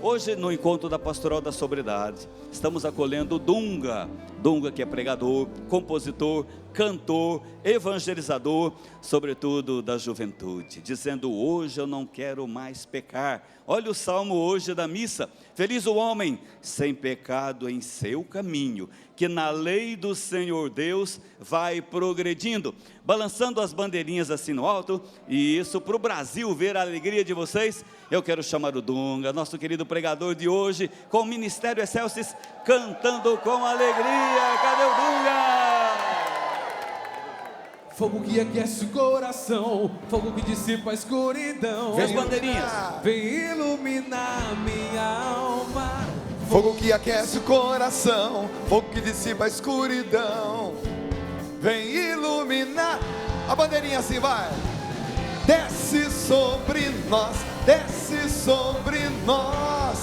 Hoje, no encontro da Pastoral da Sobriedade, estamos acolhendo o Dunga, que é pregador, compositor, cantor, evangelizador, sobretudo da juventude, dizendo: hoje eu não quero mais pecar. Olha o salmo hoje da missa: feliz o homem sem pecado em seu caminho, que na lei do Senhor Deus vai progredindo, balançando as bandeirinhas assim no alto. E isso para o Brasil ver a alegria de vocês. Eu quero chamar o Dunga, nosso querido pregador de hoje, com o Ministério Excelsis, cantando com alegria. Cadê o Dunga? Fogo que aquece o coração, fogo que dissipa a escuridão. Vem as bandeirinhas. Vem iluminar minha alma. Fogo que aquece o coração, fogo que dissipa a escuridão. Vem iluminar. A bandeirinha assim vai. Desce sobre nós, desce sobre nós.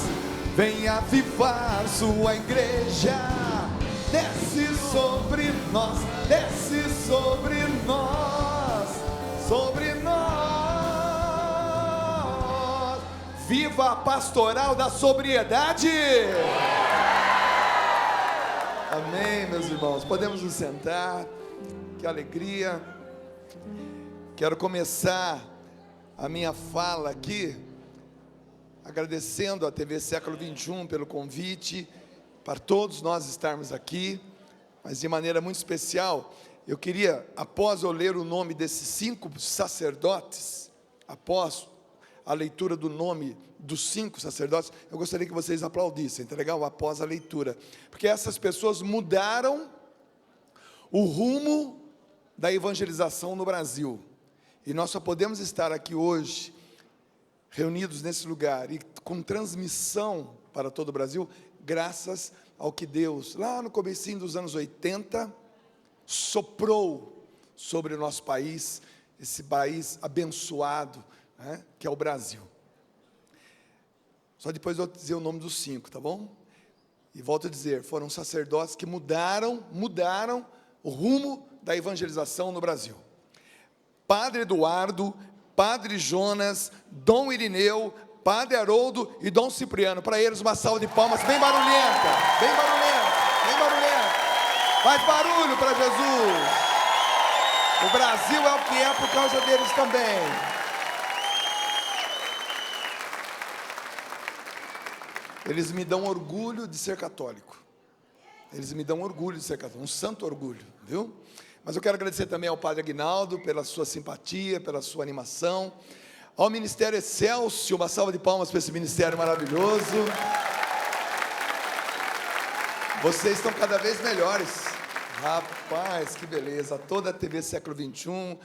Vem avivar sua igreja. Desce sobre nós, desce sobre nós, sobre nós. Viva a pastoral da sobriedade! Amém, meus irmãos. Podemos nos sentar. Que alegria. Quero começar a minha fala aqui agradecendo a TV Século 21 pelo convite para todos nós estarmos aqui, mas de maneira muito especial, eu queria, após eu ler o nome desses 5 sacerdotes, após a leitura do nome dos 5 sacerdotes, eu gostaria que vocês aplaudissem, tá legal? Após a leitura, porque essas pessoas mudaram o rumo da evangelização no Brasil, e nós só podemos estar aqui hoje, reunidos nesse lugar, e com transmissão para todo o Brasil, graças ao que Deus, lá no comecinho dos anos 80, soprou sobre o nosso país, esse país abençoado, né, que é o Brasil. Só depois eu vou dizer o nome dos 5, tá bom? E volto a dizer, foram sacerdotes que mudaram o rumo da evangelização no Brasil. Padre Eduardo, Padre Jonas, Dom Irineu, Padre Haroldo e Dom Cipriano. Para eles uma salva de palmas bem barulhenta, bem barulhenta, bem barulhenta. Faz barulho para Jesus. O Brasil é o que é por causa deles também. Eles me dão orgulho de ser católico. Eles me dão orgulho de ser católico, um santo orgulho, viu? Mas eu quero agradecer também ao Padre Aguinaldo pela sua simpatia, pela sua animação. Ao Ministério Excelsis, uma salva de palmas para esse ministério maravilhoso. Vocês estão cada vez melhores. Rapaz, que beleza. A toda a TV Século 21,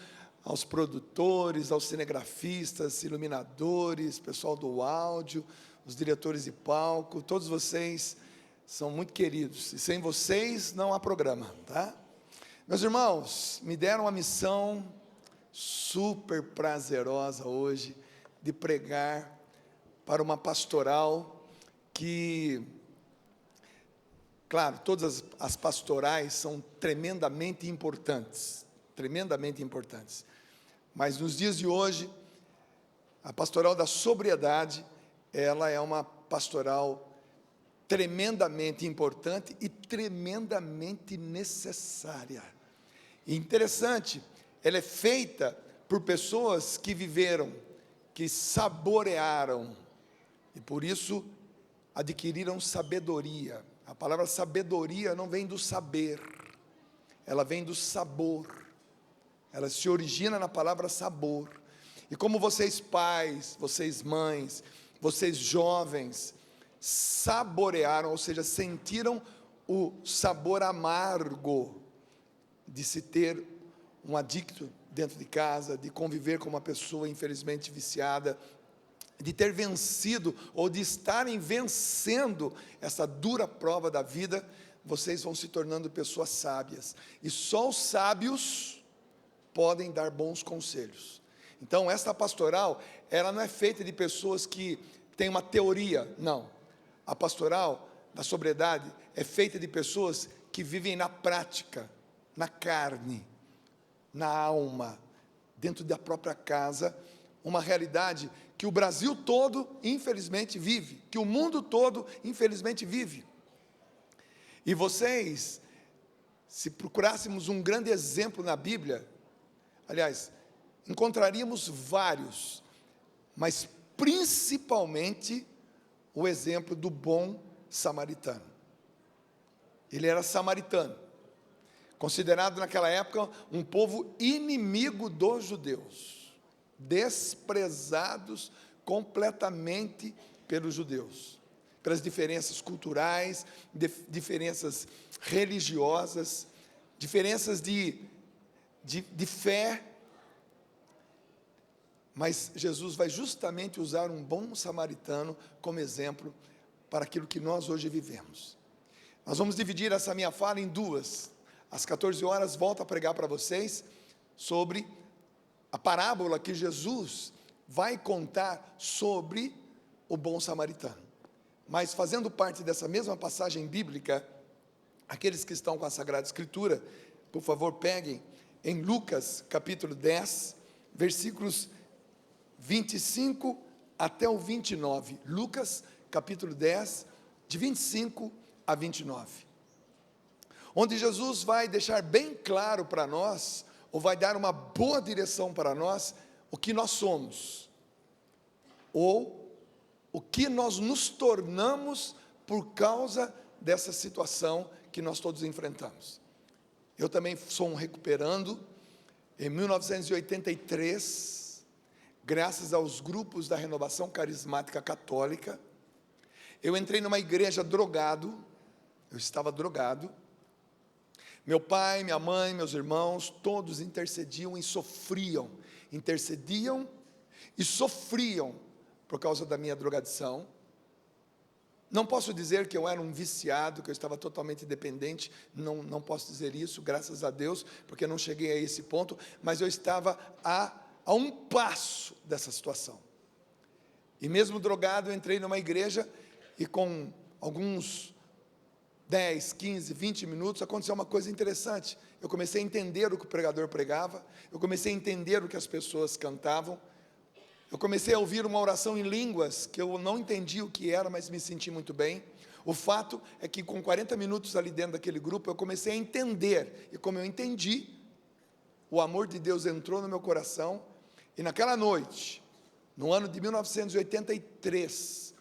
aos produtores, aos cinegrafistas, iluminadores, pessoal do áudio, os diretores de palco, todos vocês são muito queridos. E sem vocês não há programa, tá? Meus irmãos, me deram uma missão super prazerosa hoje, de pregar para uma pastoral que, claro, todas as pastorais são tremendamente importantes, mas nos dias de hoje, a pastoral da sobriedade, ela é uma pastoral tremendamente importante e tremendamente necessária. E interessante, ela é feita por pessoas que viveram, que saborearam, e por isso adquiriram sabedoria. A palavra sabedoria não vem do saber, ela vem do sabor, ela se origina na palavra sabor. E como vocês pais, vocês mães, vocês jovens, saborearam, ou seja, sentiram o sabor amargo de se ter um adicto dentro de casa, de conviver com uma pessoa infelizmente viciada, de ter vencido ou de estarem vencendo essa dura prova da vida, vocês vão se tornando pessoas sábias, e só os sábios podem dar bons conselhos. Então esta pastoral, ela não é feita de pessoas que têm uma teoria, não. A pastoral da sobriedade é feita de pessoas que vivem na prática, na carne, na alma, dentro da própria casa, uma realidade que o Brasil todo, infelizmente, vive, que o mundo todo, infelizmente, vive. E vocês, se procurássemos um grande exemplo na Bíblia, aliás, encontraríamos vários, mas principalmente o exemplo do bom samaritano. Ele era samaritano, considerado naquela época um povo inimigo dos judeus, desprezados completamente pelos judeus, pelas diferenças culturais, diferenças religiosas, diferenças de fé. Mas Jesus vai justamente usar um bom samaritano como exemplo para aquilo que nós hoje vivemos. Nós vamos dividir essa minha fala em duas. Às 14 horas volto a pregar para vocês sobre a parábola que Jesus vai contar sobre o bom samaritano. Mas fazendo parte dessa mesma passagem bíblica, aqueles que estão com a Sagrada Escritura, por favor peguem em Lucas capítulo 10, versículos 25 até o 29. Lucas capítulo 10, de 25 a 29. Onde Jesus vai deixar bem claro para nós, ou vai dar uma boa direção para nós, o que nós somos, ou o que nós nos tornamos por causa dessa situação que nós todos enfrentamos. Eu também sou um recuperando. Em 1983, graças aos grupos da Renovação Carismática Católica, eu entrei numa igreja drogado. Eu estava drogado. Meu pai, minha mãe, meus irmãos, todos intercediam e sofriam. Intercediam e sofriam por causa da minha drogadição. Não posso dizer que eu era um viciado, que eu estava totalmente dependente, não posso dizer isso, graças a Deus, porque eu não cheguei a esse ponto, mas eu estava a um passo dessa situação. E mesmo drogado, eu entrei numa igreja e com alguns 10, 15, 20 minutos, aconteceu uma coisa interessante. Eu comecei a entender o que o pregador pregava, eu comecei a entender o que as pessoas cantavam, eu comecei a ouvir uma oração em línguas, que eu não entendi o que era, mas me senti muito bem. O fato é que com 40 minutos ali dentro daquele grupo, eu comecei a entender, e como eu entendi, o amor de Deus entrou no meu coração, e naquela noite, no ano de 1983,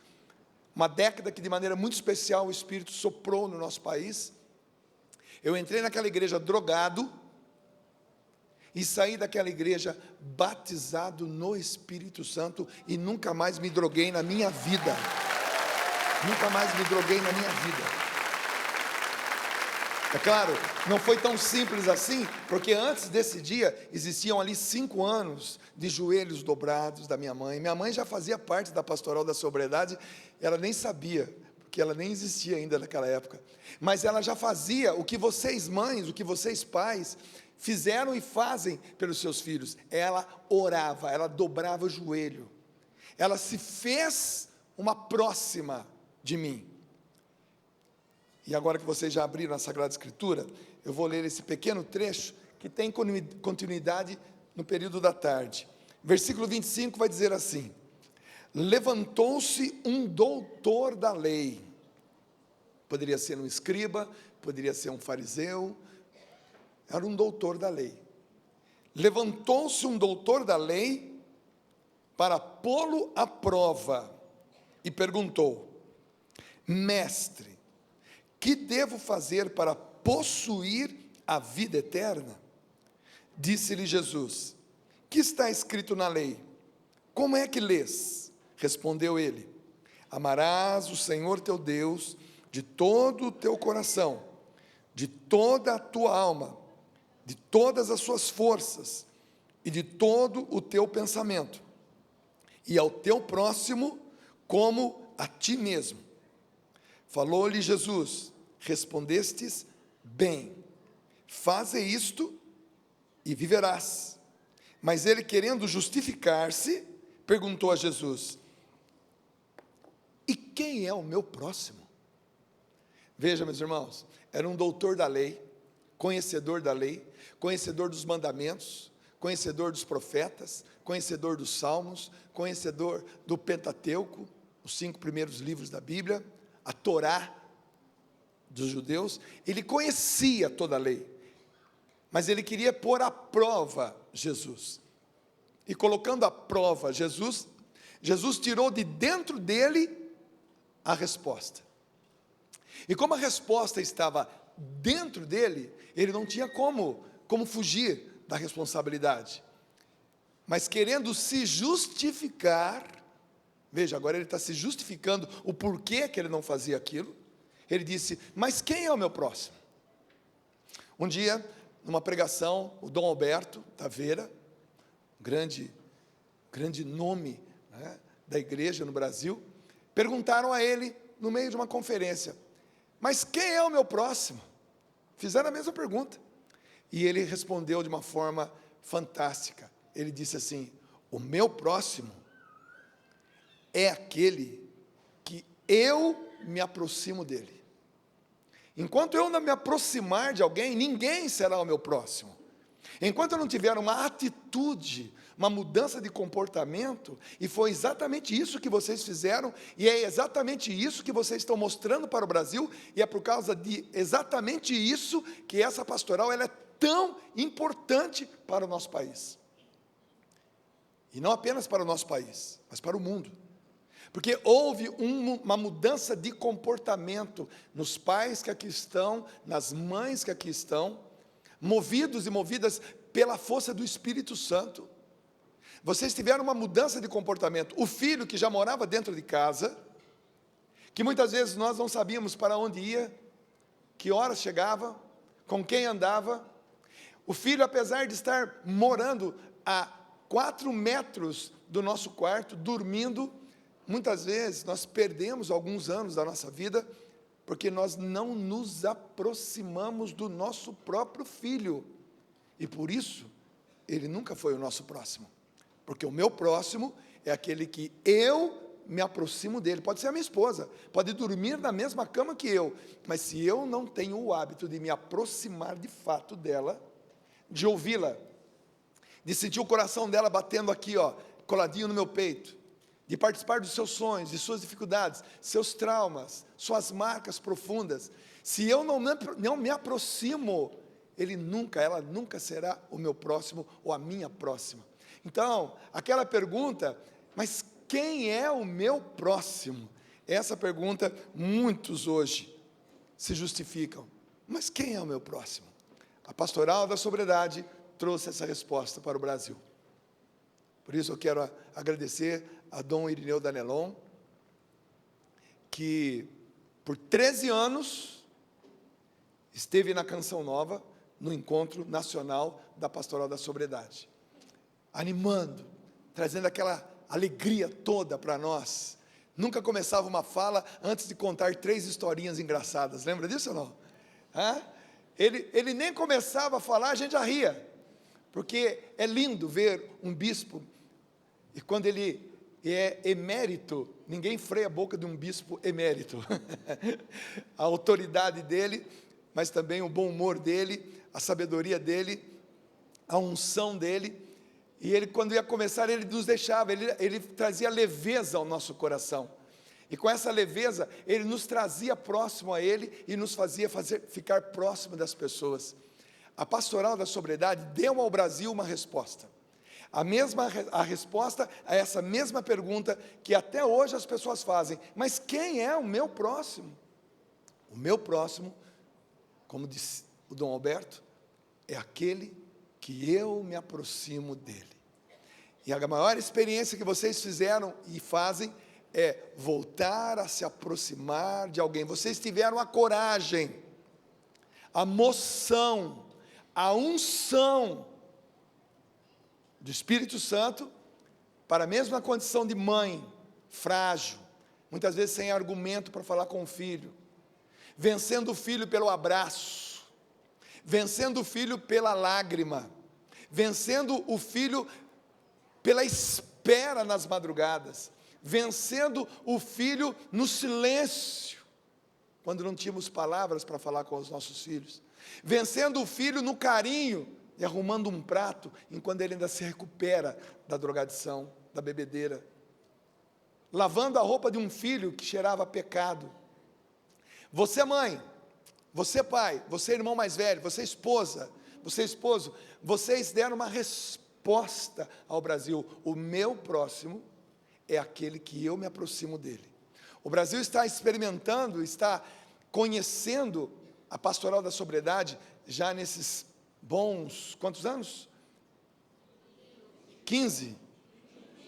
uma década que de maneira muito especial o Espírito soprou no nosso país, eu entrei naquela igreja drogado, e saí daquela igreja batizado no Espírito Santo, e nunca mais me droguei na minha vida, nunca mais me droguei na minha vida. É claro, não foi tão simples assim, porque antes desse dia, existiam ali 5 anos de joelhos dobrados da minha mãe. Minha mãe já fazia parte da pastoral da sobriedade, ela nem sabia, porque ela nem existia ainda naquela época, mas ela já fazia o que vocês mães, o que vocês pais, fizeram e fazem pelos seus filhos. Ela orava, ela dobrava o joelho, ela se fez uma próxima de mim. E agora que vocês já abriram a Sagrada Escritura, eu vou ler esse pequeno trecho, que tem continuidade no período da tarde. Versículo 25 vai dizer assim: levantou-se um doutor da lei, poderia ser um escriba, poderia ser um fariseu, era um doutor da lei. Levantou-se um doutor da lei para pô-lo à prova e perguntou: mestre, que devo fazer para possuir a vida eterna? Disse-lhe Jesus: que está escrito na lei? Como é que lês? Respondeu ele: amarás o Senhor teu Deus de todo o teu coração, de toda a tua alma, de todas as suas forças e de todo o teu pensamento, e ao teu próximo como a ti mesmo. Falou-lhe Jesus: respondestes bem, faze isto e viverás. Mas ele, querendo justificar-se, perguntou a Jesus: e quem é o meu próximo? Veja, meus irmãos, era um doutor da lei, conhecedor da lei, conhecedor dos mandamentos, conhecedor dos profetas, conhecedor dos salmos, conhecedor do Pentateuco, os 5 primeiros livros da Bíblia, a Torá dos judeus. Ele conhecia toda a lei, mas ele queria pôr à prova Jesus. E colocando à prova Jesus, Jesus tirou de dentro dele a resposta. E como a resposta estava dentro dele, ele não tinha como fugir da responsabilidade. Mas querendo se justificar, veja, agora ele está se justificando o porquê que ele não fazia aquilo. Ele disse: mas quem é o meu próximo? Um dia, numa pregação, o Dom Alberto Taveira, grande nome, né, da igreja no Brasil, perguntaram a ele, no meio de uma conferência: mas quem é o meu próximo? Fizeram a mesma pergunta. E ele respondeu de uma forma fantástica. Ele disse assim: o meu próximo é aquele que eu me aproximo dele. Enquanto eu não me aproximar de alguém, ninguém será o meu próximo. Enquanto eu não tiver uma atitude, uma mudança de comportamento, e foi exatamente isso que vocês fizeram, e é exatamente isso que vocês estão mostrando para o Brasil, e é por causa de exatamente isso que essa pastoral ela é tão importante para o nosso país. E não apenas para o nosso país, mas para o mundo. Porque houve uma mudança de comportamento nos pais que aqui estão, nas mães que aqui estão, movidos e movidas pela força do Espírito Santo. Vocês tiveram uma mudança de comportamento. O filho que já morava dentro de casa, que muitas vezes nós não sabíamos para onde ia, que horas chegava, com quem andava. O filho, apesar de estar morando a 4 metros do nosso quarto, dormindo, muitas vezes nós perdemos alguns anos da nossa vida, porque nós não nos aproximamos do nosso próprio filho, e por isso, ele nunca foi o nosso próximo, porque o meu próximo é aquele que eu me aproximo dele. Pode ser a minha esposa, pode dormir na mesma cama que eu, mas se eu não tenho o hábito de me aproximar de fato dela, de ouvi-la, de sentir o coração dela batendo aqui, ó, coladinho no meu peito, de participar dos seus sonhos, de suas dificuldades, seus traumas, suas marcas profundas, se eu não me aproximo, ela nunca será o meu próximo ou a minha próxima. Então, aquela pergunta, mas quem é o meu próximo? Essa pergunta, muitos hoje se justificam, mas quem é o meu próximo? A Pastoral da Sobriedade trouxe essa resposta para o Brasil. Por isso eu quero agradecer a Dom Irineu Danelon, que por 13 anos esteve na Canção Nova, no encontro nacional da Pastoral da Sobriedade, animando, trazendo aquela alegria toda para nós. Nunca começava uma fala antes de contar 3 historinhas engraçadas, lembra disso ou não? Ele nem começava a falar, a gente já ria, porque é lindo ver um bispo, e quando ele é emérito, ninguém freia a boca de um bispo emérito, a autoridade dele, mas também o bom humor dele, a sabedoria dele, a unção dele, e ele, quando ia começar, ele nos deixava, ele trazia leveza ao nosso coração, e com essa leveza, ele nos trazia próximo a ele, e nos fazia ficar próximo das pessoas. A Pastoral da Sobriedade deu ao Brasil uma resposta, a resposta a essa mesma pergunta, que até hoje as pessoas fazem, mas quem é o meu próximo? O meu próximo, como disse o Dom Alberto, é aquele que eu me aproximo dele. E a maior experiência que vocês fizeram e fazem é voltar a se aproximar de alguém. Vocês tiveram a coragem, a moção, a unção do Espírito Santo, para a mesma condição de mãe, frágil, muitas vezes sem argumento para falar com o filho, vencendo o filho pelo abraço, vencendo o filho pela lágrima, vencendo o filho pela espera nas madrugadas, vencendo o filho no silêncio, quando não tínhamos palavras para falar com os nossos filhos, vencendo o filho no carinho, e arrumando um prato, enquanto ele ainda se recupera da drogadição, da bebedeira, lavando a roupa de um filho que cheirava a pecado. Você mãe, você pai, você irmão mais velho, você esposa, você esposo, vocês deram uma resposta ao Brasil: o meu próximo é aquele que eu me aproximo dele. O Brasil está experimentando, está conhecendo a pastoral da sobriedade já nesses bons, quantos anos? 15?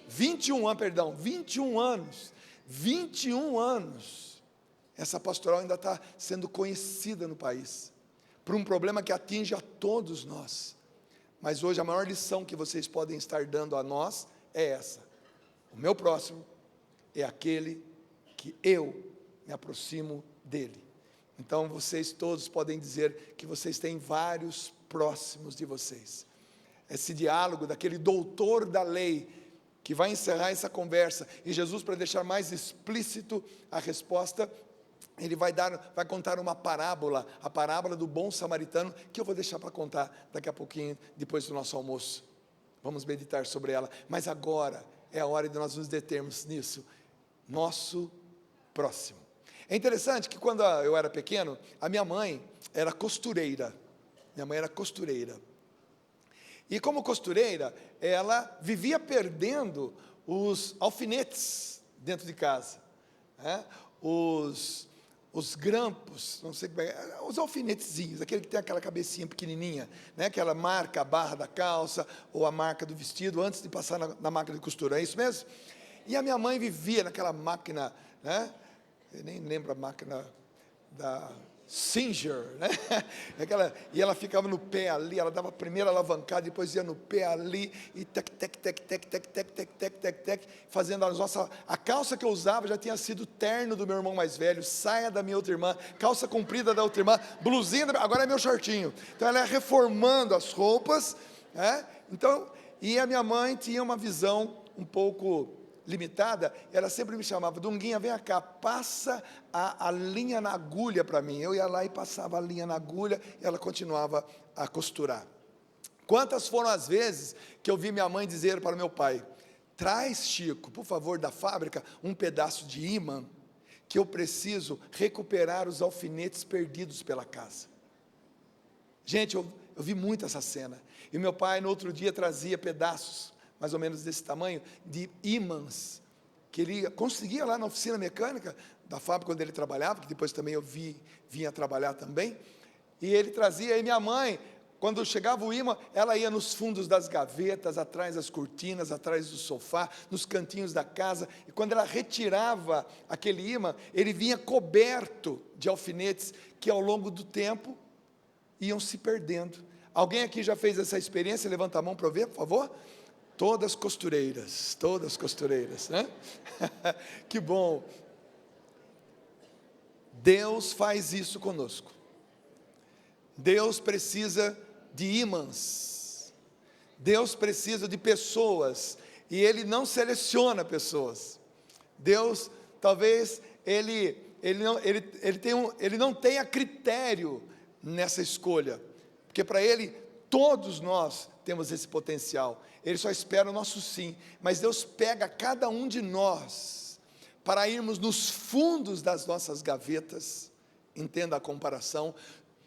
21 anos, perdão, 21 anos. 21 anos. Essa pastoral ainda está sendo conhecida no país, por um problema que atinge a todos nós. Mas hoje a maior lição que vocês podem estar dando a nós é essa: o meu próximo é aquele que eu me aproximo dele. Então vocês todos podem dizer que vocês têm vários próximos de vocês. Esse diálogo daquele doutor da lei, que vai encerrar essa conversa, e Jesus, para deixar mais explícito a resposta, ele vai contar uma parábola, a parábola do bom samaritano, que eu vou deixar para contar daqui a pouquinho, depois do nosso almoço. Vamos meditar sobre ela, mas agora é a hora de nós nos determos nisso, nosso próximo. É interessante que quando eu era pequeno, a minha mãe era costureira. E como costureira, ela vivia perdendo os alfinetes dentro de casa, né? Os grampos, não sei como é, os alfinetezinhos, aquele que tem aquela cabecinha pequenininha, né? Aquela marca, a barra da calça, ou a marca do vestido, antes de passar na máquina de costura, é isso mesmo? E a minha mãe vivia naquela máquina, né? Eu nem lembro a máquina da Singer, né? E ela ficava no pé ali, ela dava a primeira alavancada, depois ia no pé ali, e tec, fazendo a calça que eu usava já tinha sido terno do meu irmão mais velho, saia da minha outra irmã, calça comprida da outra irmã, blusinha, agora é meu shortinho. Então ela ia reformando as roupas, né? Então, e a minha mãe tinha uma visão um pouco limitada, ela sempre me chamava: Dunguinha, vem cá, passa a linha na agulha para mim. Eu ia lá e passava a linha na agulha, e ela continuava a costurar. Quantas foram as vezes que eu vi minha mãe dizer para o meu pai: traz, Chico, por favor, da fábrica, um pedaço de ímã, que eu preciso recuperar os alfinetes perdidos pela casa. Gente, eu vi muito essa cena, e meu pai no outro dia trazia pedaços, mais ou menos desse tamanho, de ímãs, que ele conseguia lá na oficina mecânica da fábrica onde ele trabalhava, que depois também eu vinha trabalhar também, e ele trazia, e minha mãe, quando chegava o ímã, ela ia nos fundos das gavetas, atrás das cortinas, atrás do sofá, nos cantinhos da casa, e quando ela retirava aquele ímã, ele vinha coberto de alfinetes, que ao longo do tempo, iam se perdendo. Alguém aqui já fez essa experiência? Levanta a mão para eu ver, por favor. Todas costureiras, né? Que bom. Deus faz isso conosco. Deus precisa de ímãs. Deus precisa de pessoas, e Ele não seleciona pessoas. Deus, talvez, Ele não tenha critério nessa escolha, porque para Ele, todos nós temos esse potencial. Ele só espera o nosso sim, mas Deus pega cada um de nós para irmos nos fundos das nossas gavetas, entenda a comparação,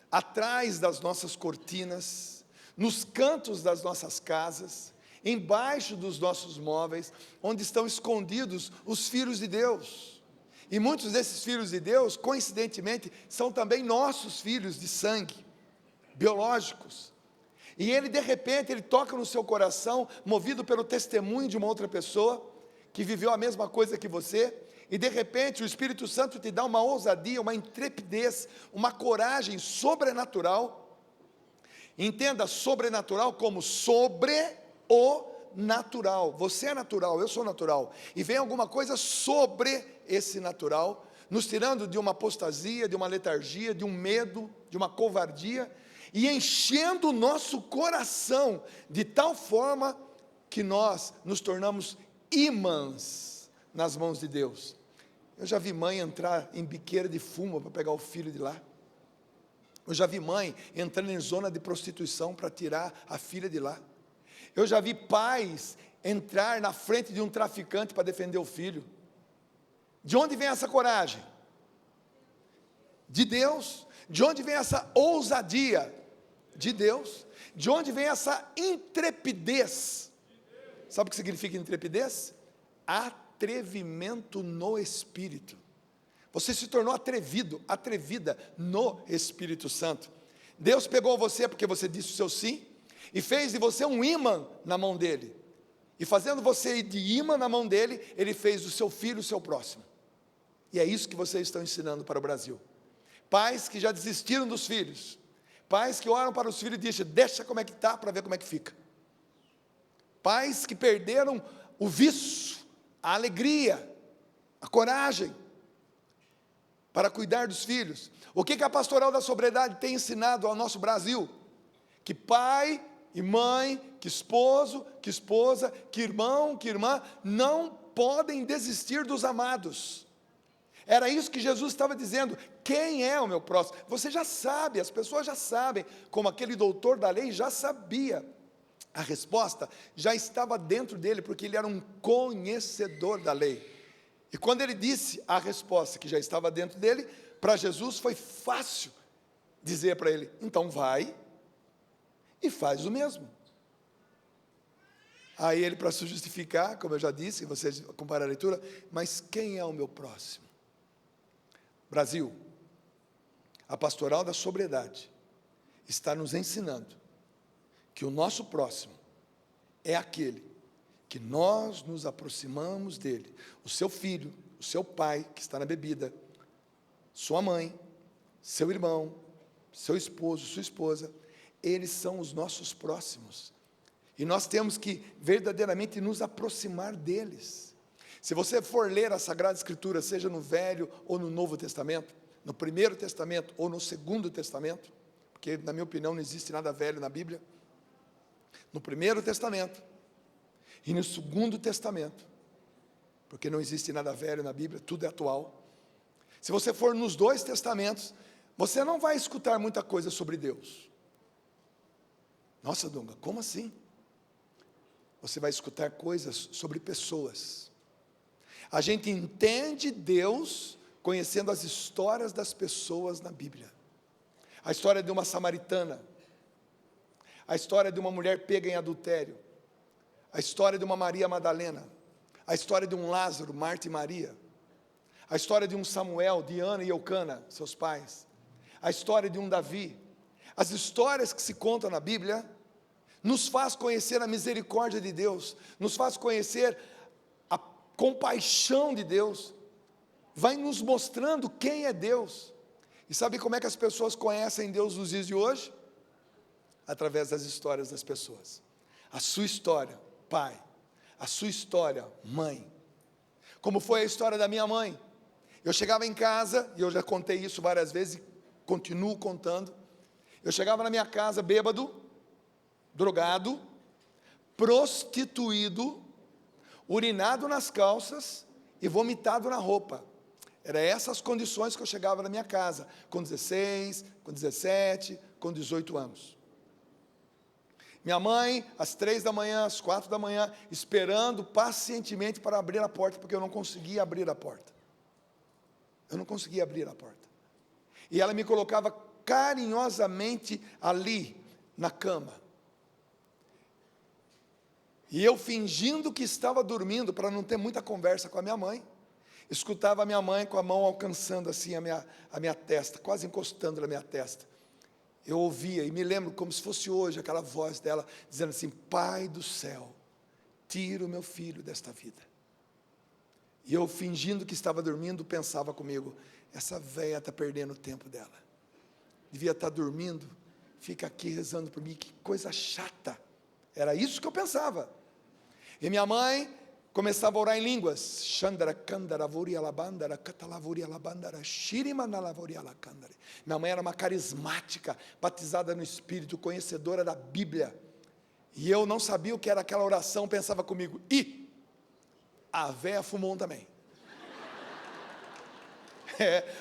atrás das nossas cortinas, nos cantos das nossas casas, embaixo dos nossos móveis, onde estão escondidos os filhos de Deus. E muitos desses filhos de Deus, coincidentemente, são também nossos filhos de sangue, biológicos. E ele, de repente, ele toca no seu coração, movido pelo testemunho de uma outra pessoa, que viveu a mesma coisa que você, e de repente o Espírito Santo te dá uma ousadia, uma intrepidez, uma coragem sobrenatural. Entenda sobrenatural como sobre o natural. Você é natural, eu sou natural, e vem alguma coisa sobre esse natural, nos tirando de uma apostasia, de uma letargia, de um medo, de uma covardia, e enchendo o nosso coração de tal forma que nós nos tornamos ímãs nas mãos de Deus. Eu já vi mãe entrar em biqueira de fumo para pegar o filho de lá. Eu já vi mãe entrando em zona de prostituição para tirar a filha de lá. Eu já vi pais entrar na frente de um traficante para defender o filho. De onde vem essa coragem? De Deus. De onde vem essa ousadia? De Deus. De onde vem essa intrepidez? Sabe o que significa intrepidez? Atrevimento no Espírito. Você se tornou atrevido, atrevida no Espírito Santo. Deus pegou você porque você disse o seu sim e fez de você um imã na mão dele. E fazendo você de imã na mão dele, ele fez do seu filho o seu próximo. E é isso que vocês estão ensinando para o Brasil. Pais que já desistiram dos filhos. Pais que olham para os filhos e dizem, deixa como é que está para ver como é que fica. Pais que perderam o vício, a alegria, a coragem para cuidar dos filhos. O que a pastoral da sobriedade tem ensinado ao nosso Brasil? Que pai e mãe, que esposo, que esposa, que irmão, que irmã, não podem desistir dos amados. Era isso que Jesus estava dizendo, quem é o meu próximo? Você já sabe, as pessoas já sabem, como aquele doutor da lei já sabia. A resposta já estava dentro dele, porque ele era um conhecedor da lei. E quando ele disse a resposta que já estava dentro dele, para Jesus foi fácil dizer para ele, então vai e faz o mesmo. Aí ele, para se justificar, como eu já disse, vocês acompanharam a leitura, mas quem é o meu próximo? Brasil, a pastoral da sobriedade está nos ensinando que o nosso próximo é aquele que nós nos aproximamos dele, o seu filho, o seu pai que está na bebida, sua mãe, seu irmão, seu esposo, sua esposa, eles são os nossos próximos, e nós temos que verdadeiramente nos aproximar deles. Se você for ler a Sagrada Escritura, seja no Velho ou no Novo Testamento, no Primeiro Testamento ou no Segundo Testamento, porque na minha opinião não existe nada velho na Bíblia, no Primeiro Testamento e no Segundo Testamento, porque não existe nada velho na Bíblia, tudo é atual. Se você for nos dois testamentos, você não vai escutar muita coisa sobre Deus. Nossa, Dunga, como assim? Você vai escutar coisas sobre pessoas. A gente entende Deus conhecendo as histórias das pessoas na Bíblia. A história de uma samaritana, a história de uma mulher pega em adultério, a história de uma Maria Madalena, a história de um Lázaro, Marta e Maria, a história de um Samuel, de Ana e Eucana, seus pais, a história de um Davi. As histórias que se contam na Bíblia nos faz conhecer a misericórdia de Deus, nos faz conhecer a compaixão de Deus, vai nos mostrando quem é Deus. E sabe como é que as pessoas conhecem Deus nos dias de hoje? Através das histórias das pessoas. A sua história, pai. A sua história, mãe. Como foi a história da minha mãe? Eu chegava em casa, e eu já contei isso várias vezes, e continuo contando. Eu chegava na minha casa bêbado, drogado, prostituído, urinado nas calças e vomitado na roupa. Eram essas condições que eu chegava na minha casa, com 16, com 17, com 18 anos. Minha mãe, às 3 da manhã, às 4 da manhã, esperando pacientemente para abrir a porta, porque eu não conseguia abrir a porta. Eu não conseguia abrir a porta. E ela me colocava carinhosamente ali, na cama. E eu, fingindo que estava dormindo, para não ter muita conversa com a minha mãe, escutava a minha mãe com a mão alcançando assim a minha testa, quase encostando na minha testa. Eu ouvia, e me lembro como se fosse hoje, aquela voz dela, dizendo assim, Pai do céu, tira o meu filho desta vida. E eu, fingindo que estava dormindo, pensava comigo, essa véia está perdendo o tempo dela. Devia estar dormindo, fica aqui rezando por mim, que coisa chata. Era isso que eu pensava. E minha mãe começava a orar em línguas. Minha mãe era uma carismática, batizada no Espírito, conhecedora da Bíblia. E eu não sabia o que era aquela oração, pensava comigo, a véia fumou também.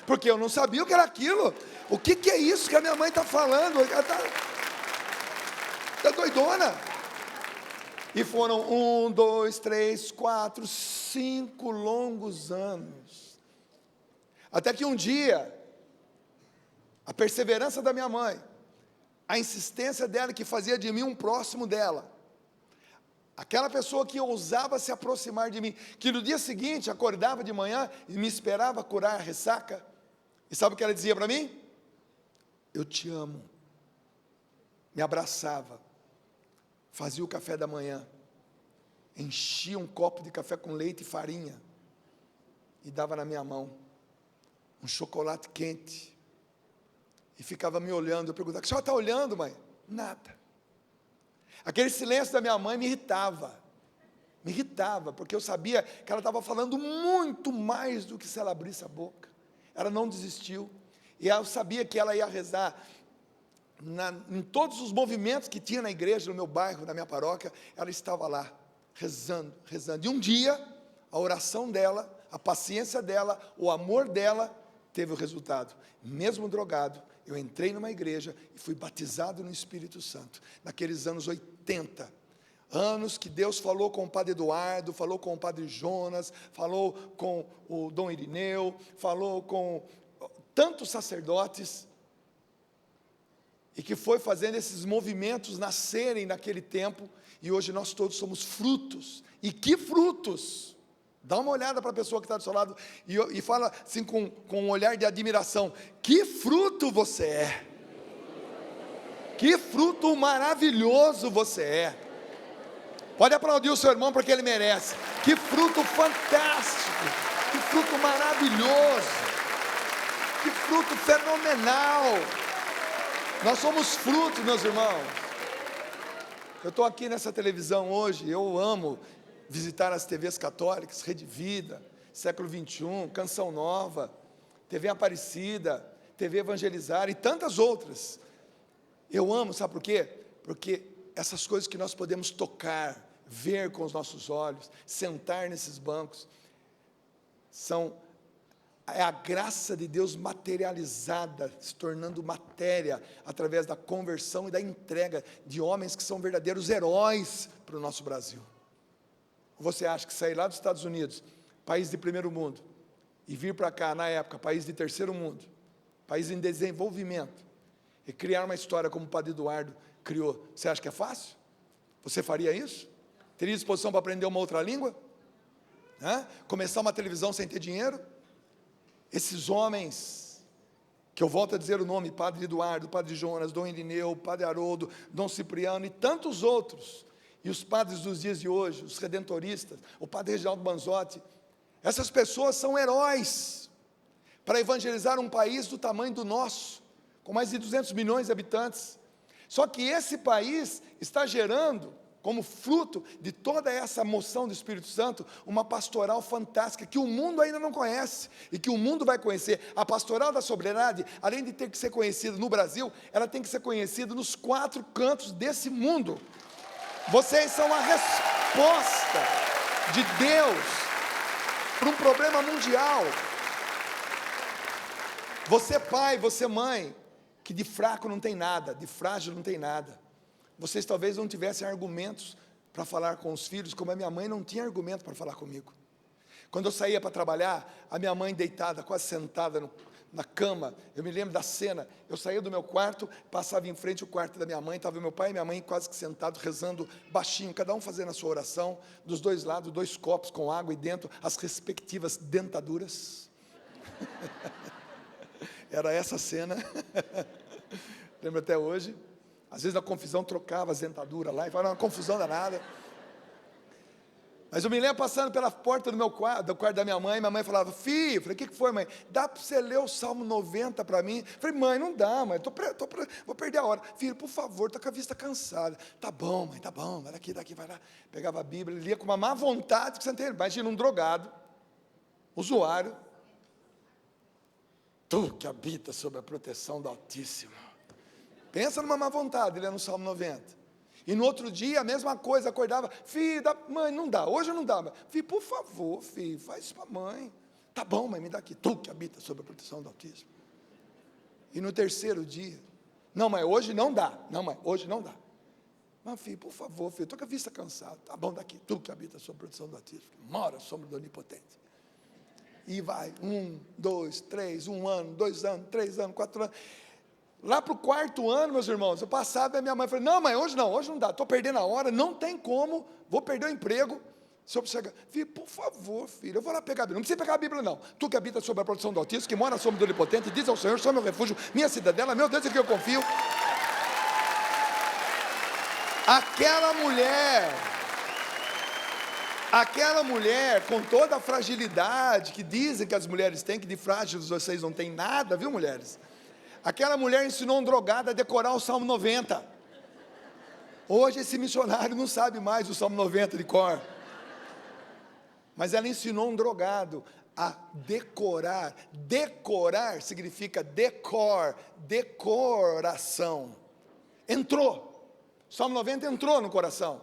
Porque eu não sabia o que era aquilo. O que é isso que a minha mãe está falando? Ela tá doidona. E foram 1, 2, 3, 4, 5 longos anos. Até que um dia, a perseverança da minha mãe, a insistência dela que fazia de mim um próximo dela, aquela pessoa que ousava se aproximar de mim, que no dia seguinte acordava de manhã e me esperava curar a ressaca, e sabe o que ela dizia para mim? Eu te amo. Me abraçava, fazia o café da manhã, enchia um copo de café com leite e farinha, e dava na minha mão, um chocolate quente, e ficava me olhando. Eu perguntava: o senhor está olhando, mãe? Nada. Aquele silêncio da minha mãe me irritava, porque eu sabia que ela estava falando muito mais do que se ela abrisse a boca. Ela não desistiu, e eu sabia que ela ia rezar, em todos os movimentos que tinha na igreja, no meu bairro, na minha paróquia, ela estava lá, rezando, e um dia, a oração dela, a paciência dela, o amor dela, teve o resultado. Mesmo drogado, eu entrei numa igreja e fui batizado no Espírito Santo, naqueles anos 80, anos que Deus falou com o Padre Eduardo, falou com o Padre Jonas, falou com o Dom Irineu, falou com tantos sacerdotes, e que foi fazendo esses movimentos nascerem naquele tempo, e hoje nós todos somos frutos. E que frutos! Dá uma olhada para a pessoa que está do seu lado e fala assim com um olhar de admiração: que fruto você é! Que fruto maravilhoso você é! Pode aplaudir o seu irmão porque ele merece. Que fruto fantástico! Que fruto maravilhoso! Que fruto fenomenal! Nós somos frutos, meus irmãos. Eu estou aqui nessa televisão hoje, eu amo visitar as TVs católicas, Rede Vida, Século 21, Canção Nova, TV Aparecida, TV Evangelizar e tantas outras. Eu amo, sabe por quê? Porque essas coisas que nós podemos tocar, ver com os nossos olhos, sentar nesses bancos, é a graça de Deus materializada, se tornando matéria, através da conversão e da entrega de homens que são verdadeiros heróis para o nosso Brasil. Você acha que sair lá dos Estados Unidos, país de primeiro mundo, e vir para cá, na época, país de terceiro mundo, país em desenvolvimento, e criar uma história como o Padre Eduardo criou, você acha que é fácil? Você faria isso? Teria disposição para aprender uma outra língua? Começar uma televisão sem ter dinheiro? Esses homens, que eu volto a dizer o nome, Padre Eduardo, Padre Jonas, Dom Irineu, Padre Haroldo, Dom Cipriano e tantos outros, e os padres dos dias de hoje, os redentoristas, o Padre Reginaldo Manzotti, essas pessoas são heróis, para evangelizar um país do tamanho do nosso, com mais de 200 milhões de habitantes. Só que esse país está gerando, como fruto de toda essa moção do Espírito Santo, uma pastoral fantástica, que o mundo ainda não conhece, e que o mundo vai conhecer. A pastoral da sobriedade, além de ter que ser conhecida no Brasil, ela tem que ser conhecida nos 4 cantos desse mundo. Vocês são a resposta de Deus para um problema mundial. Você pai, você mãe, que de fraco não tem nada, de frágil não tem nada. Vocês talvez não tivessem argumentos para falar com os filhos, como a minha mãe não tinha argumento para falar comigo. Quando eu saía para trabalhar, a minha mãe deitada, quase sentada na cama, eu me lembro da cena, eu saía do meu quarto, passava em frente ao quarto da minha mãe, estava meu pai e minha mãe quase que sentados, rezando baixinho, cada um fazendo a sua oração, dos dois lados, 2 copos com água e dentro as respectivas dentaduras. Era essa cena, lembro até hoje. Às vezes na confusão trocava as dentaduras lá, e falava uma confusão danada. Mas eu me lembro passando pela porta do quarto da minha mãe falava: filho, falei: o que foi, mãe? Dá para você ler o Salmo 90 para mim? Falei: mãe, não dá, mãe, vou perder a hora. Filho, por favor, estou com a vista cansada. Tá bom, mãe, tá bom, vai daqui, vai lá. Pegava a Bíblia, lia com uma má vontade, que você não tem. Imagina um drogado, usuário, tu que habita sob a proteção do Altíssimo. Pensa numa má vontade, lendo o Salmo 90. E no outro dia, a mesma coisa, acordava: filho, mãe, não dá, hoje não dá. Filho, por favor, filho, faz isso para a mãe. Tá bom, mas me dá aqui, tu que habita sob a proteção do Altíssimo. E no terceiro dia, não, mas hoje não dá, não, mas hoje não dá. Mas filho, por favor, filho, estou com a vista cansada. Tá bom, daqui, tu que habita sob a proteção do Altíssimo, mora à sombra do Onipotente. E vai, 1, 2, 3, 1 ano, 2 anos, 3 anos, 4 anos. Lá para o 4º ano, meus irmãos, eu passava e a minha mãe falou, não, mas hoje não dá, estou perdendo a hora, não tem como, vou perder o emprego. Se eu chegar, filho, por favor, filho, eu vou lá pegar a Bíblia. Não precisa pegar a Bíblia, não. Tu que habita sob a proteção do Altíssimo, que mora à sombra do Onipotente, diz ao Senhor, sou meu refúgio, minha cidadela, meu Deus, em quem eu confio. Aquela mulher, com toda a fragilidade que dizem que as mulheres têm, que de frágeis vocês não têm nada, viu, mulheres? Aquela mulher ensinou um drogado a decorar o Salmo 90. Hoje esse missionário não sabe mais o Salmo 90 de cor. Mas ela ensinou um drogado a decorar. Decorar significa decoração. Entrou. O Salmo 90 entrou no coração.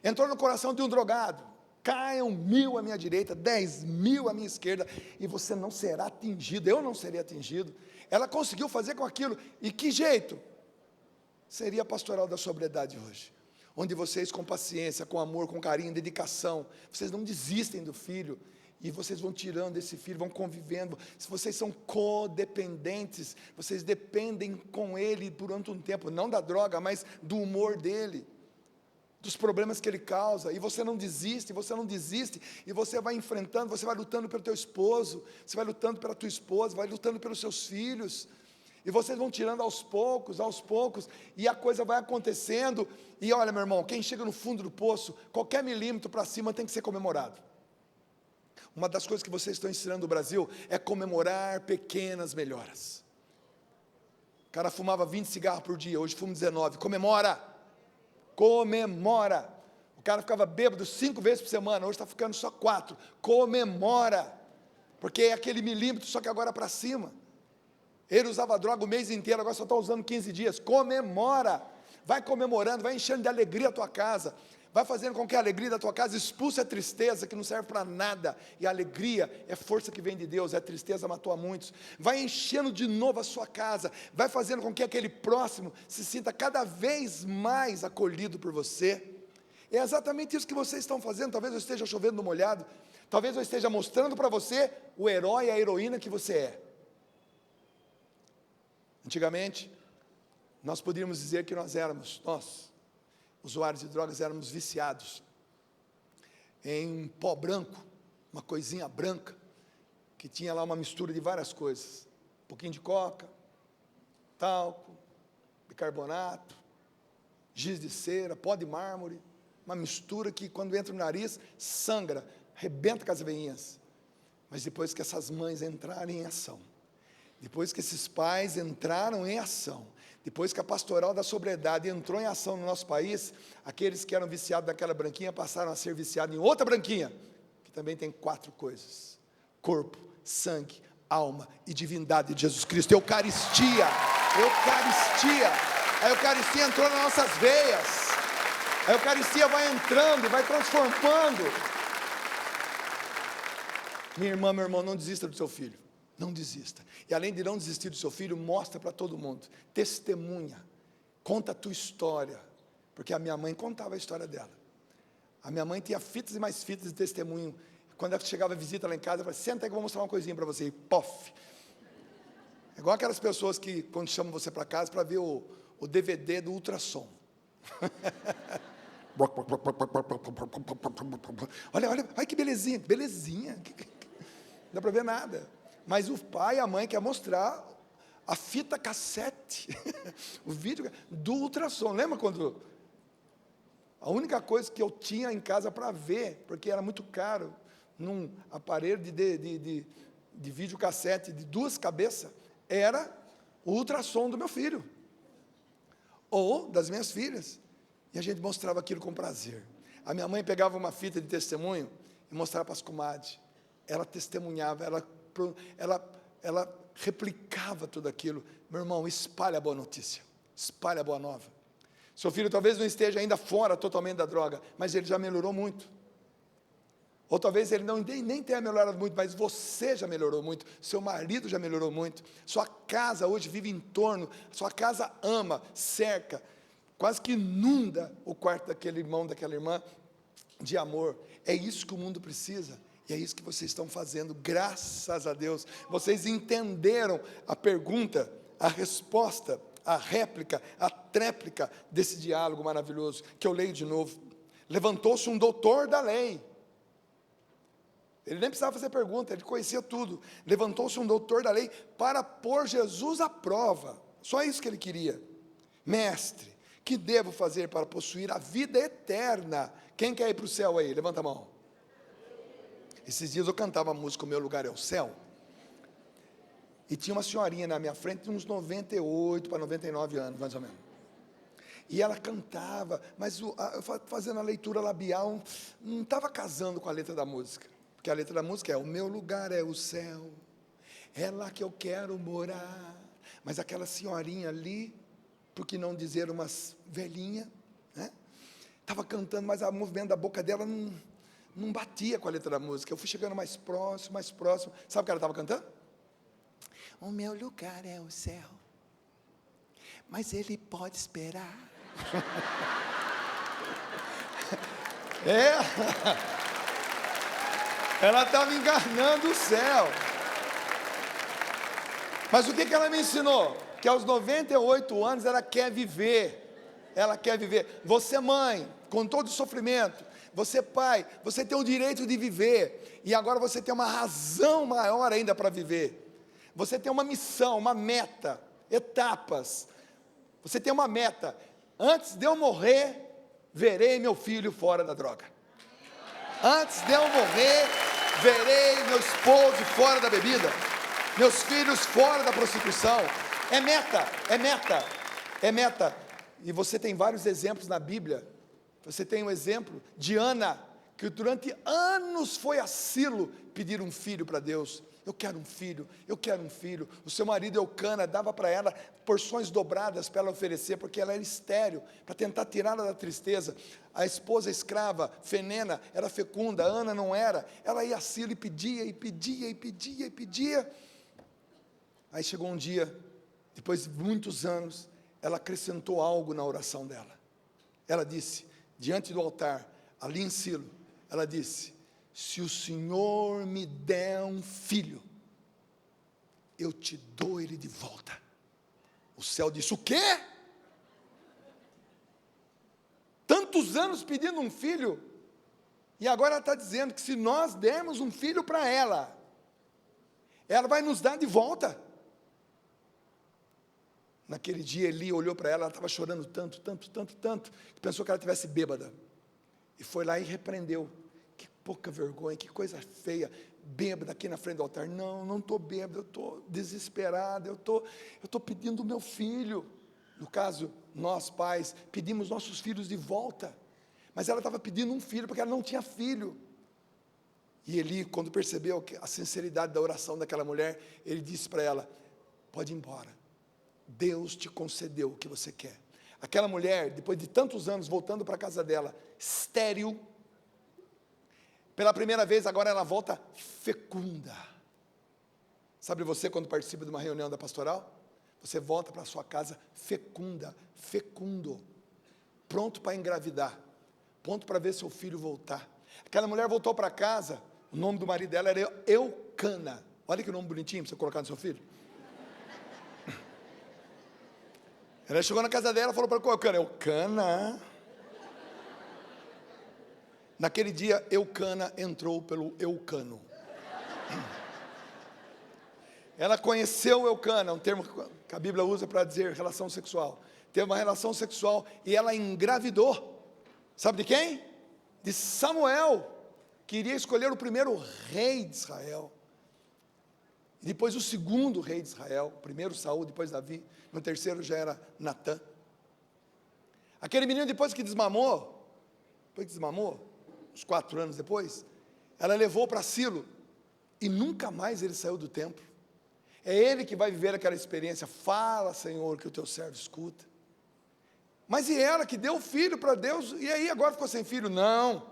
Entrou no coração de um drogado. Caiam 1000 à minha direita, 10.000 à minha esquerda, e você não será atingido, eu não serei atingido. Ela conseguiu fazer com aquilo, e que jeito? Seria a pastoral da sobriedade hoje, onde vocês com paciência, com amor, com carinho, dedicação, vocês não desistem do filho, e vocês vão tirando esse filho, vão convivendo. Se vocês são codependentes, vocês dependem com ele durante um tempo, não da droga, mas do humor dele, dos problemas que ele causa, e você não desiste, e você vai enfrentando, você vai lutando pelo teu esposo, você vai lutando pela tua esposa, vai lutando pelos seus filhos, e vocês vão tirando aos poucos, e a coisa vai acontecendo, e olha, meu irmão, quem chega no fundo do poço, qualquer milímetro para cima tem que ser comemorado. Uma das coisas que vocês estão ensinando no Brasil, é comemorar pequenas melhoras. O cara fumava 20 cigarros por dia, hoje fuma 19, comemora, o cara ficava bêbado 5 vezes por semana, hoje está ficando só 4, comemora, porque é aquele milímetro, só que agora para cima. Ele usava droga o mês inteiro, agora só está usando 15 dias, comemora, vai comemorando, vai enchendo de alegria a tua casa, vai fazendo com que a alegria da tua casa expulse a tristeza, que não serve para nada, e a alegria é força que vem de Deus, a tristeza matou a muitos. Vai enchendo de novo a sua casa, vai fazendo com que aquele próximo se sinta cada vez mais acolhido por você. É exatamente isso que vocês estão fazendo. Talvez eu esteja chovendo no molhado, talvez eu esteja mostrando para você o herói e a heroína que você é. Antigamente, nós podíamos dizer que nós, usuários de drogas, éramos viciados em um pó branco, uma coisinha branca, que tinha lá uma mistura de várias coisas, um pouquinho de coca, talco, bicarbonato, giz de cera, pó de mármore, uma mistura que quando entra no nariz, sangra, arrebenta com as veinhas. Mas depois que essas mães entrarem em ação, depois que esses pais entraram em ação, depois que a pastoral da sobriedade entrou em ação no nosso país, aqueles que eram viciados naquela branquinha passaram a ser viciados em outra branquinha, que também tem 4 coisas: corpo, sangue, alma e divindade de Jesus Cristo. Eucaristia. A Eucaristia entrou nas nossas veias, a Eucaristia vai entrando, vai transformando. Minha irmã, meu irmão, não desista do seu filho. Não desista. E além de não desistir do seu filho, mostra para todo mundo. Testemunha. Conta a tua história. Porque a minha mãe contava a história dela. A minha mãe tinha fitas e mais fitas de testemunho. Quando ela chegava a visita lá em casa, eu falava, senta aí que eu vou mostrar uma coisinha para você. E pof. É igual aquelas pessoas que, quando chamam você para casa, para ver o DVD do ultrassom. Olha que belezinha. Não dá para ver nada. Mas o pai e a mãe quer mostrar a fita cassete, o vídeo do ultrassom. Lembra quando a única coisa que eu tinha em casa para ver, porque era muito caro, num aparelho de videocassete de 2 cabeças, era o ultrassom do meu filho, ou das minhas filhas, e a gente mostrava aquilo com prazer. A minha mãe pegava uma fita de testemunho e mostrava para as comadres, ela testemunhava, ela replicava tudo aquilo. Meu irmão, espalha a boa notícia, espalha a boa nova. Seu filho talvez não esteja ainda fora totalmente da droga, mas ele já melhorou muito. Ou talvez ele nem tenha melhorado muito, mas você já melhorou muito, seu marido já melhorou muito, sua casa hoje vive em torno, sua casa ama, cerca, quase que inunda o quarto daquele irmão, daquela irmã, de amor. É isso que o mundo precisa, e é isso que vocês estão fazendo, graças a Deus. Vocês entenderam a pergunta, a resposta, a réplica, a tréplica desse diálogo maravilhoso, que eu leio de novo. Levantou-se um doutor da lei. Ele nem precisava fazer pergunta, ele conhecia tudo. Levantou-se um doutor da lei para pôr Jesus à prova. Só isso que ele queria. Mestre, que devo fazer para possuir a vida eterna? Quem quer ir para o céu aí? Levanta a mão. Esses dias eu cantava a música O Meu Lugar é o Céu. E tinha uma senhorinha na minha frente, de uns 98 para 99 anos, mais ou menos. E ela cantava, mas fazendo a leitura labial, não estava casando com a letra da música. Porque a letra da música é: o meu lugar é o céu, é lá que eu quero morar. Mas aquela senhorinha ali, por que não dizer umas velhinha, né? Estava cantando, mas o movimento da boca dela não batia com a letra da música. Eu fui chegando mais próximo, mais próximo. Sabe o que ela estava cantando? O meu lugar é o céu, mas ele pode esperar. Ela estava encarnando o céu. Mas o que ela me ensinou? Que aos 98 anos ela quer viver. Ela quer viver. Você mãe, com todo o sofrimento, você pai, você tem o direito de viver. E agora você tem uma razão maior ainda para viver. Você tem uma missão, uma meta, etapas. Você tem uma meta. Antes de eu morrer, verei meu filho fora da droga. Antes de eu morrer, verei meu esposo fora da bebida, meus filhos fora da prostituição. É meta, é meta, é meta. E você tem vários exemplos na Bíblia. Você tem um exemplo de Ana, que durante anos foi a Silo pedir um filho para Deus. Eu quero um filho, eu quero um filho. O seu marido Eucana dava para ela porções dobradas para ela oferecer, porque ela era estéril, para tentar tirá-la da tristeza. A esposa escrava, Fenena, era fecunda, Ana não era. Ela ia a Silo e pedia, e pedia, e pedia, e pedia. Aí chegou um dia, depois de muitos anos, ela acrescentou algo na oração dela. Ela disse, diante do altar, ali em Silo, ela disse: se o Senhor me der um filho, eu te dou ele de volta. O céu disse: o quê? Tantos anos pedindo um filho, e agora ela está dizendo que se nós dermos um filho para ela, ela vai nos dar de volta. Naquele dia Eli olhou para ela estava chorando tanto, que pensou que ela estivesse bêbada, e foi lá e repreendeu. Que pouca vergonha, que coisa feia, bêbada aqui na frente do altar. Não estou bêbada, eu estou desesperada, eu estou pedindo o meu filho. No caso, nós pais, pedimos nossos filhos de volta, mas ela estava pedindo um filho, porque ela não tinha filho. E Eli, quando percebeu a sinceridade da oração daquela mulher, ele disse para ela: pode ir embora, Deus te concedeu o que você quer. Aquela mulher, depois de tantos anos, voltando para a casa dela, estéril, pela primeira vez, agora ela volta fecunda. Sabe você, quando participa de uma reunião da pastoral, você volta para a sua casa fecunda, fecundo, pronto para engravidar, pronto para ver seu filho voltar. Aquela mulher voltou para casa, o nome do marido dela era Eucana. Olha que nome bonitinho para você colocar no seu filho. Ela chegou na casa dela e falou para Eucana: Eucana. Naquele dia, Eucana entrou pelo Eucano. Ela conheceu Eucana, um termo que a Bíblia usa para dizer relação sexual. Teve uma relação sexual e ela engravidou. Sabe de quem? De Samuel, que iria escolher o primeiro rei de Israel. E depois o segundo rei de Israel, primeiro Saul, depois Davi, no terceiro já era Natã. Aquele menino, depois que desmamou, uns 4 anos depois, ela levou para Silo, e nunca mais ele saiu do templo. É ele que vai viver aquela experiência. Fala, Senhor, que o teu servo escuta. Mas e ela que deu o filho para Deus, e aí agora ficou sem filho? Não.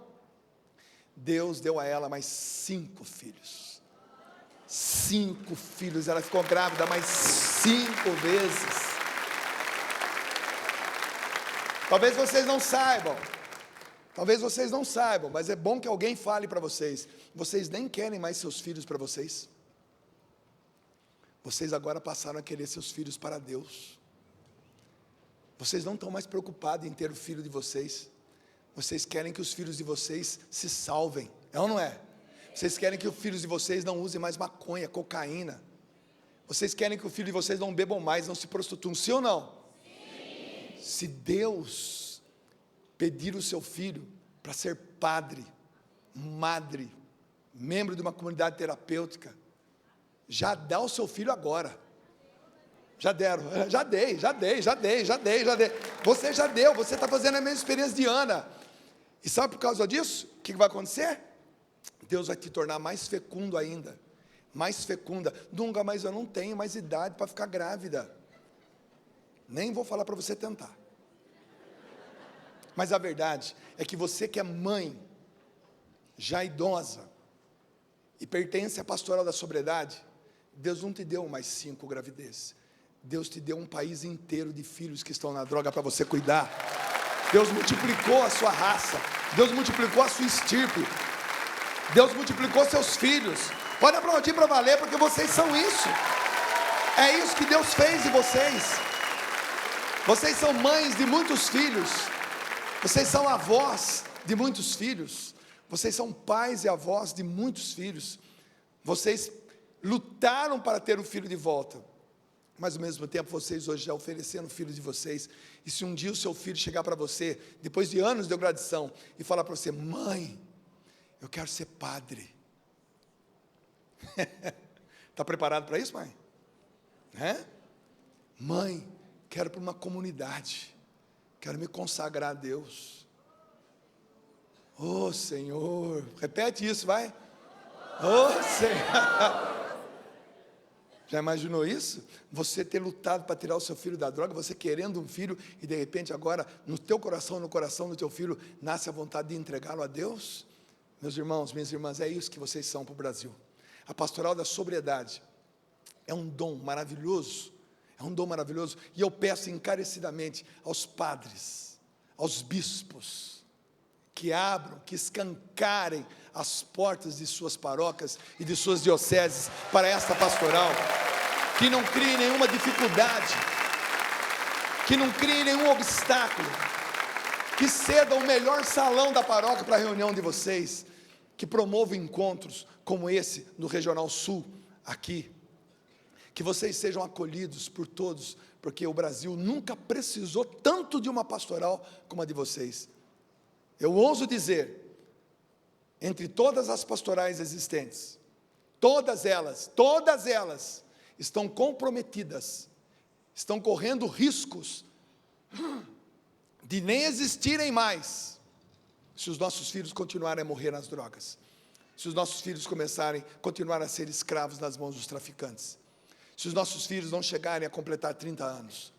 Deus deu a ela mais 5 filhos. 5 filhos, ela ficou grávida mais 5 vezes. Talvez vocês não saibam, mas é bom que alguém fale para vocês. Vocês nem querem mais seus filhos para vocês. Vocês agora passaram a querer seus filhos para Deus. Vocês não estão mais preocupados em ter o filho de vocês. Vocês querem que os filhos de vocês se salvem, é ou não é? Vocês querem que os filhos de vocês não usem mais maconha, cocaína. Vocês querem que o filho de vocês não bebam mais, não se prostituam, sim ou não? Sim. Se Deus pedir o seu filho para ser padre, madre, membro de uma comunidade terapêutica, já dá o seu filho agora. Já deram, já dei. Você já deu, você está fazendo a mesma experiência de Ana. E sabe por causa disso, o que vai acontecer? Deus vai te tornar mais fecundo ainda, mais fecunda. Nunca mais, eu não tenho mais idade para ficar grávida. Nem vou falar para você tentar. Mas a verdade é que você que é mãe, já idosa, e pertence à pastoral da sobriedade, Deus não te deu mais 5 gravidezes. Deus te deu um país inteiro de filhos que estão na droga para você cuidar. Deus multiplicou a sua raça. Deus multiplicou a sua estirpe. Deus multiplicou seus filhos. Pode aplaudir para valer, porque vocês são isso. É isso que Deus fez de vocês. Vocês são mães de muitos filhos. Vocês são avós de muitos filhos. Vocês são pais e avós de muitos filhos. Vocês lutaram para ter o filho de volta. Mas ao mesmo tempo vocês hoje já ofereceram o filho de vocês. E se um dia o seu filho chegar para você, depois de anos de gradição, e falar para você: mãe, eu quero ser padre. Está preparado para isso, mãe? Mãe, quero para uma comunidade, quero me consagrar a Deus. Oh Senhor, repete isso, vai. Oh Senhor. Já imaginou isso? Você ter lutado para tirar o seu filho da droga, você querendo um filho, e de repente agora, no teu coração, no coração do teu filho, nasce a vontade de entregá-lo a Deus? Meus irmãos, minhas irmãs, é isso que vocês são para o Brasil. A pastoral da sobriedade é um dom maravilhoso, e eu peço encarecidamente aos padres, aos bispos, que abram, que escancarem as portas de suas paróquias e de suas dioceses para esta pastoral, que não crie nenhuma dificuldade, que não crie nenhum obstáculo, que ceda o melhor salão da paróquia para a reunião de vocês, que promova encontros como esse no Regional Sul, aqui, que vocês sejam acolhidos por todos, porque o Brasil nunca precisou tanto de uma pastoral como a de vocês. Eu ouso dizer, entre todas as pastorais existentes, todas elas estão comprometidas, estão correndo riscos de nem existirem mais, se os nossos filhos continuarem a morrer nas drogas, se os nossos filhos continuarem a ser escravos nas mãos dos traficantes, se os nossos filhos não chegarem a completar 30 anos,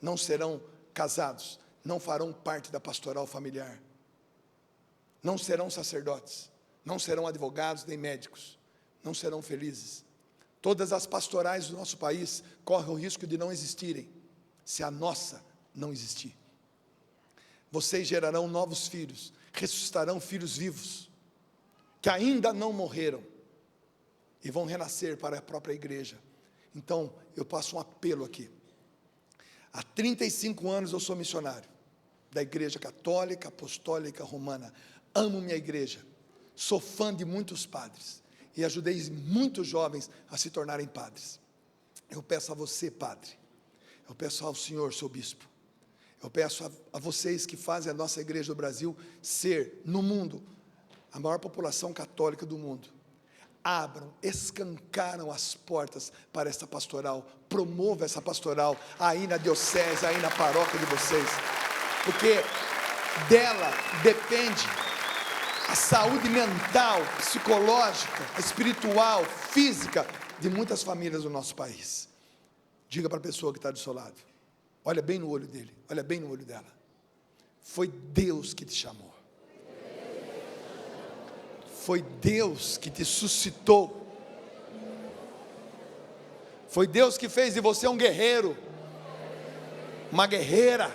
não serão casados, não farão parte da pastoral familiar, não serão sacerdotes, não serão advogados nem médicos, não serão felizes. Todas as pastorais do nosso país correm o risco de não existirem, se a nossa não existir. Vocês gerarão novos filhos, ressuscitarão filhos vivos, que ainda não morreram, e vão renascer para a própria igreja. Então, eu passo um apelo aqui. Há 35 anos eu sou missionário, da Igreja Católica Apostólica Romana. Amo minha igreja, sou fã de muitos padres, e ajudei muitos jovens a se tornarem padres. Eu peço a você, padre, eu peço ao senhor, seu bispo, eu peço a vocês que fazem a nossa igreja do Brasil ser, no mundo, a maior população católica do mundo. Abram, escancaram as portas para esta pastoral, promova essa pastoral aí na diocese, aí na paróquia de vocês, porque dela depende a saúde mental, psicológica, espiritual, física de muitas famílias do nosso país. Diga para a pessoa que está do seu lado, olha bem no olho dele, olha bem no olho dela, foi Deus que te chamou, Foi Deus que te suscitou. Foi Deus que fez de você um guerreiro, uma guerreira.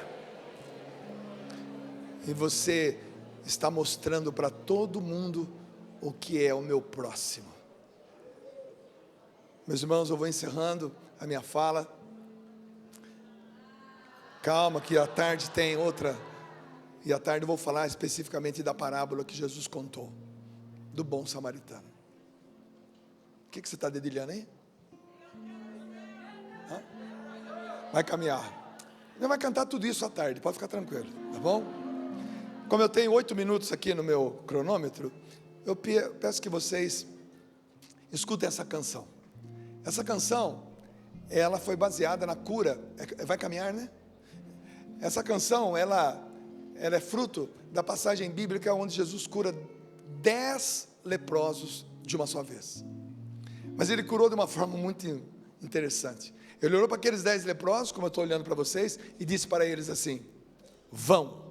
E você está mostrando para todo mundo o que é o meu próximo. Meus irmãos, eu vou encerrando a minha fala. Calma, que à tarde tem outra. E à tarde eu vou falar especificamente da parábola que Jesus contou, do bom samaritano. O que você está dedilhando aí? Hã? Vai caminhar. Ele vai cantar tudo isso à tarde, pode ficar tranquilo, tá bom? Como eu tenho 8 minutos aqui no meu cronômetro, eu peço que vocês escutem essa canção. Essa canção, ela foi baseada na cura. Vai caminhar, né? Essa canção, ela é fruto da passagem bíblica onde Jesus cura 10 leprosos de uma só vez. Mas ele curou de uma forma muito interessante. Ele olhou para aqueles 10 leprosos, como eu estou olhando para vocês, e disse para eles assim: vão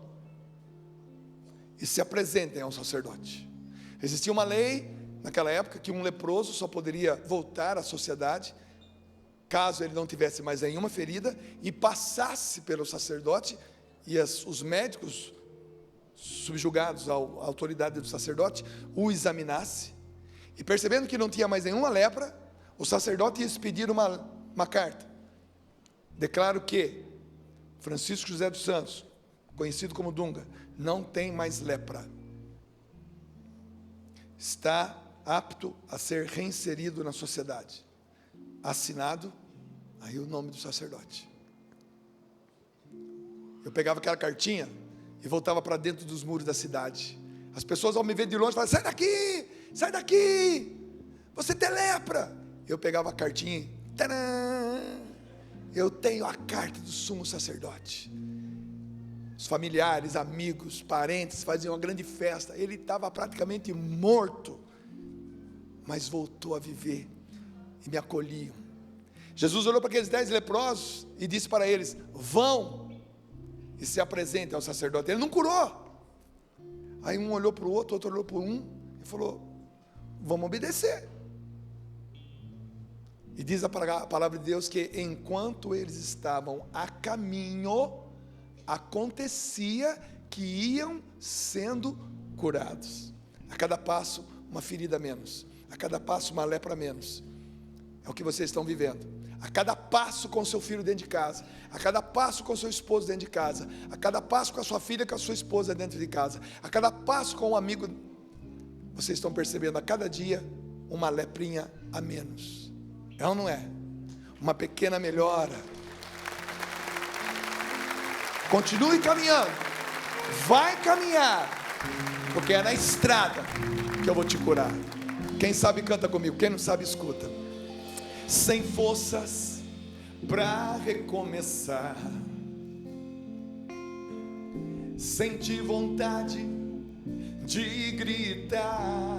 e se apresentem ao sacerdote. Existia uma lei naquela época que um leproso só poderia voltar à sociedade caso ele não tivesse mais nenhuma ferida e passasse pelo sacerdote, e os médicos subjugados à autoridade do sacerdote o examinasse, e percebendo que não tinha mais nenhuma lepra, o sacerdote ia expedir uma carta: declaro que Francisco José dos Santos, conhecido como Dunga, não tem mais lepra, está apto a ser reinserido na sociedade. Assinado, aí o nome do sacerdote. Eu pegava aquela cartinha e voltava para dentro dos muros da cidade. As pessoas, ao me ver de longe, falavam: sai daqui, você tem lepra. Eu pegava a cartinha e, tadã, eu tenho a carta do sumo sacerdote. Os familiares, amigos, parentes faziam uma grande festa. Ele estava praticamente morto, mas voltou a viver e me acolhiam. Jesus olhou para aqueles 10 leprosos e disse para eles: vão e se apresentem ao sacerdote. Ele não curou. Aí um olhou para o outro, outro olhou para um e falou: vamos obedecer. E diz a palavra de Deus que enquanto eles estavam a caminho, acontecia que iam sendo curados. A cada passo uma ferida a menos, a cada passo uma lepra a menos. É o que vocês estão vivendo. A cada passo com seu filho dentro de casa, a cada passo com seu esposo dentro de casa, a cada passo com a sua filha, com a sua esposa dentro de casa, a cada passo com um amigo, vocês estão percebendo a cada dia uma leprinha a menos. É ou não é? Uma pequena melhora. Continue caminhando, vai caminhar, porque é na estrada que eu vou te curar. Quem sabe canta comigo, quem não sabe escuta. Sem forças para recomeçar, senti vontade de gritar: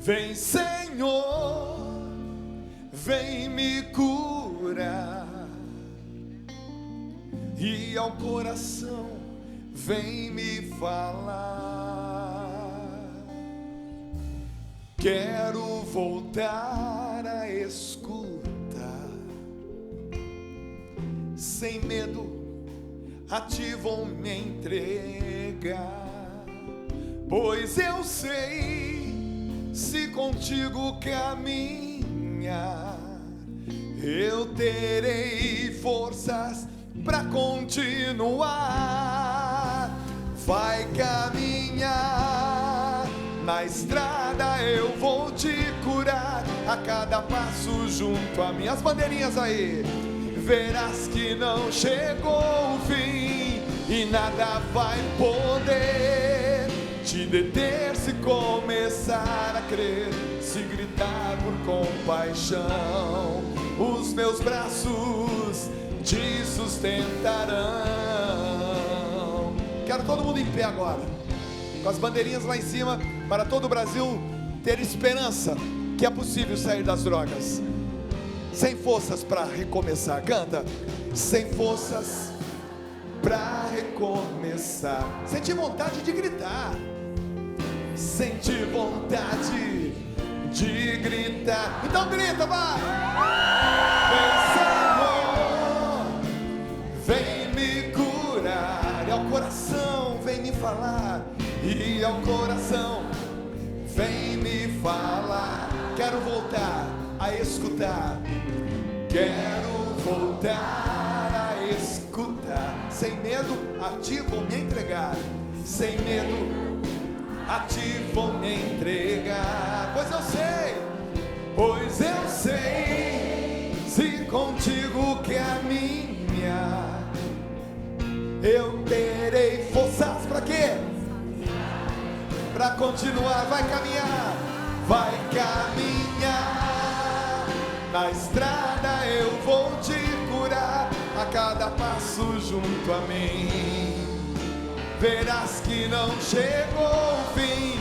vem Senhor, vem me curar. E ao coração vem me falar: quero voltar a escutar. Sem medo a ti vou me entregar, pois eu sei, se contigo caminhar, eu terei forças para continuar. Vai caminhar na estrada, eu vou te curar. A cada passo junto a mim, as bandeirinhas aí, verás que não chegou o fim e nada vai poder te deter se começar a crer, se gritar por compaixão. Os meus braços te sustentarão. Quero todo mundo em pé agora, com as bandeirinhas lá em cima, para todo o Brasil ter esperança que é possível sair das drogas. Sem forças para recomeçar. Canta. Sem forças para recomeçar. Senti vontade de gritar: senti vontade de gritar. Então grita, vai! Vem, Senhor, vem me curar. E ao coração vem me falar. E ao coração vem me falar. Quero voltar a escutar. Quero voltar a escutar. Sem medo, a ti vou me entregar. Sem medo, a ti vou me entregar. Pois eu sei, se contigo que é minha, eu terei forças para quê? Para continuar, vai caminhar. Na estrada eu vou te curar. A cada passo junto a mim, verás que não chegou o fim,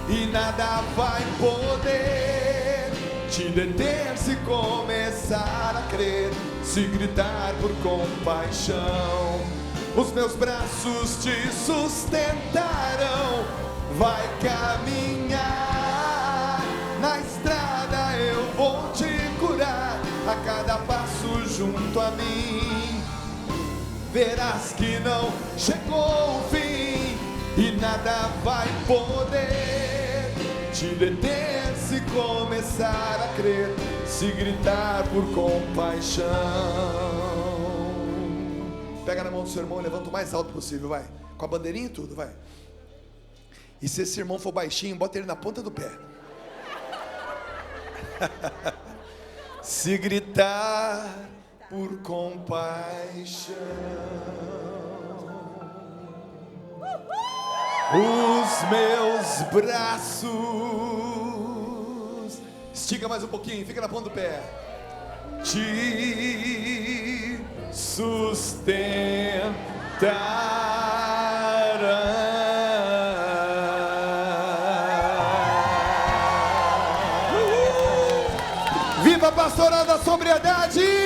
e nada vai poder te deter se começar a crer. Se gritar por compaixão, os meus braços te sustentarão. Vai caminhar, na estrada eu vou te curar. A cada passo junto a mim, verás que não chegou o fim, e nada vai poder te deter se começar a crer. Se gritar por compaixão. Pega na mão do seu irmão e levanta o mais alto possível, vai. Com a bandeirinha e tudo, vai. E se esse irmão for baixinho, bota ele na ponta do pé. Se gritar por compaixão, os meus braços, estica mais um pouquinho, fica na ponta do pé, te sustentarão. Viva a Pastoral da Sobriedade!